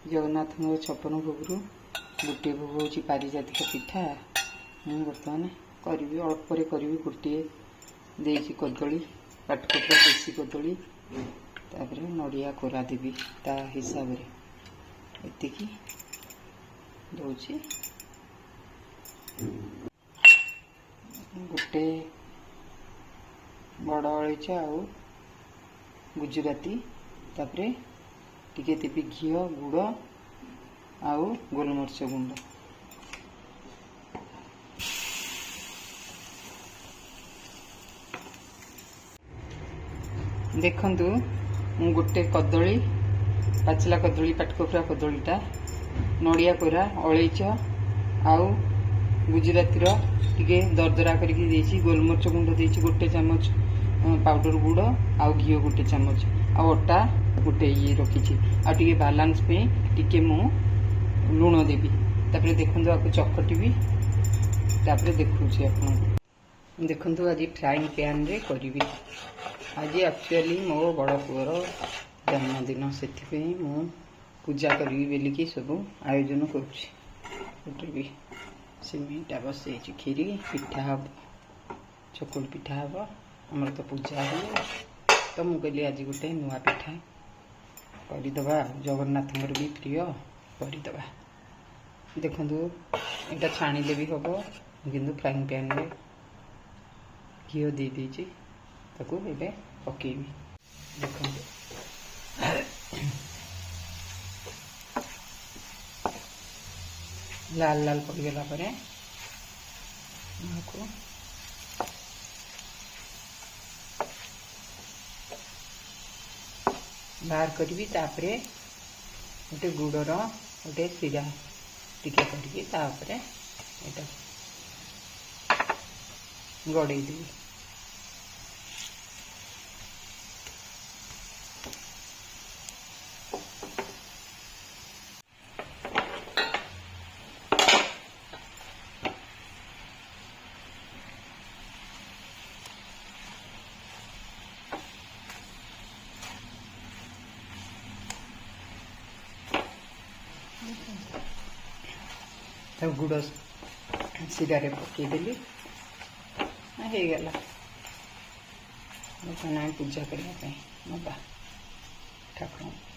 जगन्नाथ 56 भोगरू गोटे भोग हूँ पारिजातिक पिठा। मुझे बर्तमान करी अल्परे करी गोटे देसी कदली पाटकपड़ा देसी कदली तापर नड़िया कोरा देवी ता हिसाब से एतिकी दौची गोटे बड़ अलैच आउ गुजराती तापर टिके देवी घी गुड़ आउ गोलमरीच गुंड देखंतु मु गोटे कदली पाचला कदली पाटकपड़ा कदलीटा नड़िया कोरा अलैच आउ गुजराती टिके दरदरा करके देसी गोलमरीच गुंड देसी गोटे चामच पाउडर गुड़ आउ घी गोटे चामच आ अटा गोटे ये रखी आगे बालांस पे टिके मु लुण देवी तापर देखो आपको चकटिबी तापर देखुची आपन देखो आज फ्राइंग पैन रे करी आज एक्चुअली मो बड़ पुअर जन्मदिन से मु पूजा करी बोलिकी सब आयोजन करुँगी सिमेटा बसई खीरी पिठा हम चकुल पिठा हम आमर तो पूजा है तो मुझे कहली आज गोटे नुआ पिठा करदे जगन्नाथ भी प्रिय करदे देखु यहाँ छाणीदे भी हम कि फ्राइंग पैन में घी दे दीजिए ताकू ए पकेबी देखो लाल लाल पकगला बाहर करी तापरे गोटे गुड़र गोटे सिरा टिके करके तापरे एटा गड़े देवी गुड़ सिरारे पकईदेली हो गला पूजा करने ठाकुर।